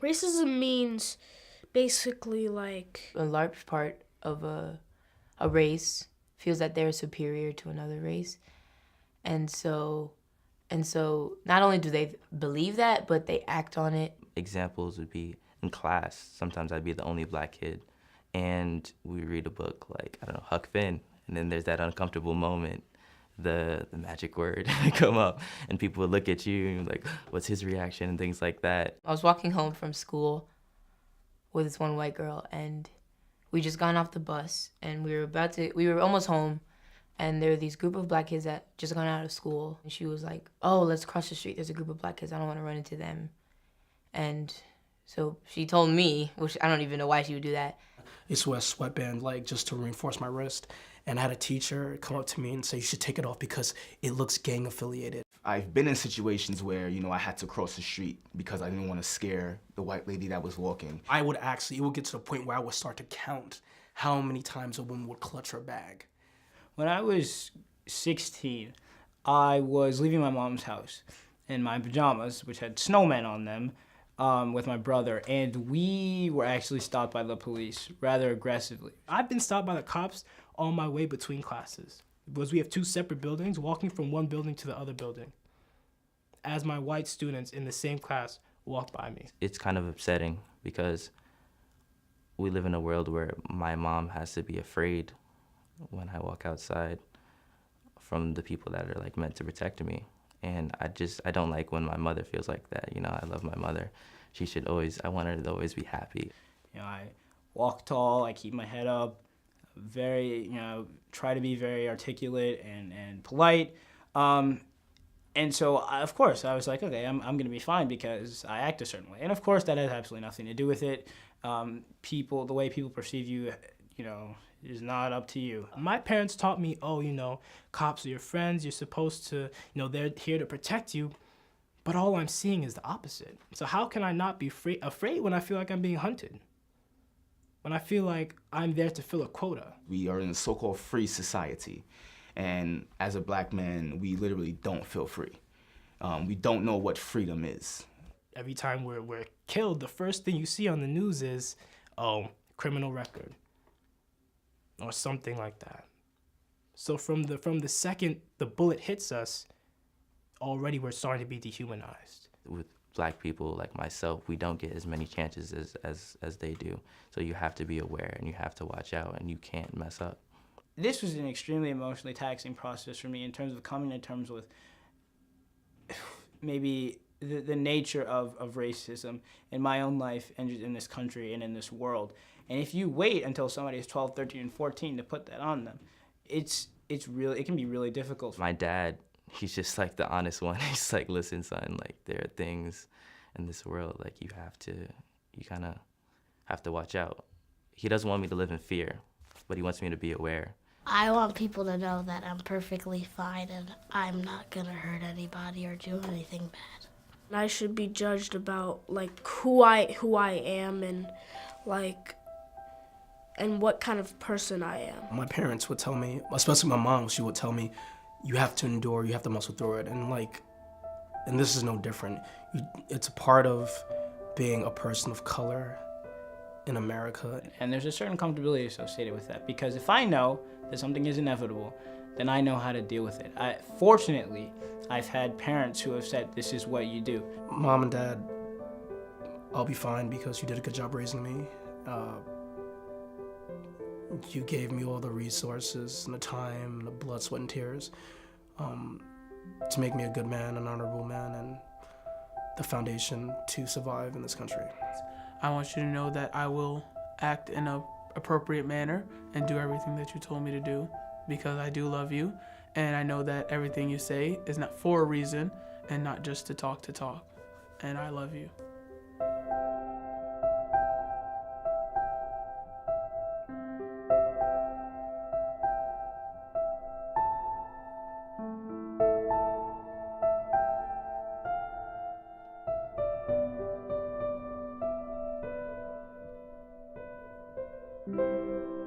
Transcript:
Racism means basically like A large part of a race feels that they're superior to another race. And so not only do they believe that, but they act on it. Examples would be in class. Sometimes I'd be the only black kid, and we read a book like, I don't know, Huck Finn, and then there's that uncomfortable moment, the magic word would come up, and people would look at you and like, what's his reaction and things like that. I was walking home from school with this one white girl, and we just gotten off the bus, and we were almost home, and there were these group of black kids that just gone out of school. And she was like, oh, let's cross the street. There's a group of black kids. I don't want to run into them. And so she told me, which I don't even know why she would do that. I used to wear a sweatband like just to reinforce my wrist. And I had a teacher come up to me and say, you should take it off because it looks gang affiliated. I've been in situations where, I had to cross the street because I didn't want to scare the white lady that was walking. It would get to the point where I would start to count how many times a woman would clutch her bag. When I was 16, I was leaving my mom's house in my pajamas, which had snowmen on them, with my brother, and we were actually stopped by the police rather aggressively. I've been stopped by the cops on my way between classes because we have two separate buildings, walking from one building to the other building, as my white students in the same class walked by me. It's kind of upsetting because we live in a world where my mom has to be afraid when I walk outside from the people that are like meant to protect me. And I don't like when my mother feels like that. I love my mother. I want her to always be happy. I walk tall, I keep my head up, try to be very articulate and polite. And so, of course, I was like, okay, I'm going to be fine because I act a certain way. And of course, that has absolutely nothing to do with it. The way people perceive you, is not up to you. My parents taught me, cops are your friends, you're supposed to, they're here to protect you, but all I'm seeing is the opposite. So how can I not be afraid when I feel like I'm being hunted? When I feel like I'm there to fill a quota? We are in a so-called free society, and as a black man, we literally don't feel free. We don't know what freedom is. Every time we're killed, the first thing you see on the news is, criminal record, or something like that. So from the second the bullet hits us, already we're starting to be dehumanized. With black people like myself, we don't get as many chances as they do. So you have to be aware and you have to watch out and you can't mess up. This was an extremely emotionally taxing process for me in terms of coming to terms with maybe the nature of racism in my own life and in this country and in this world. And if you wait until somebody is 12, 13, and 14 to put that on them, it can be really difficult. My dad, he's just like the honest one. He's like, listen, son, like there are things in this world, like you kind of have to watch out. He doesn't want me to live in fear, but he wants me to be aware. I want people to know that I'm perfectly fine and I'm not gonna hurt anybody or do anything bad. I should be judged about like who I am and what kind of person I am. My parents would tell me, especially my mom, she would tell me, you have to endure, you have to muscle through it. And this is no different. It's a part of being a person of color in America. And there's a certain comfortability associated with that, because if I know that something is inevitable, then I know how to deal with it. Fortunately, I've had parents who have said, this is what you do. Mom and Dad, I'll be fine because you did a good job raising me. You gave me all the resources and the time and the blood, sweat, and tears to make me a good man, an honorable man, and the foundation to survive in this country. I want you to know that I will act in an appropriate manner and do everything that you told me to do because I do love you, and I know that everything you say is not for a reason and not just to talk, and I love you. Thank you.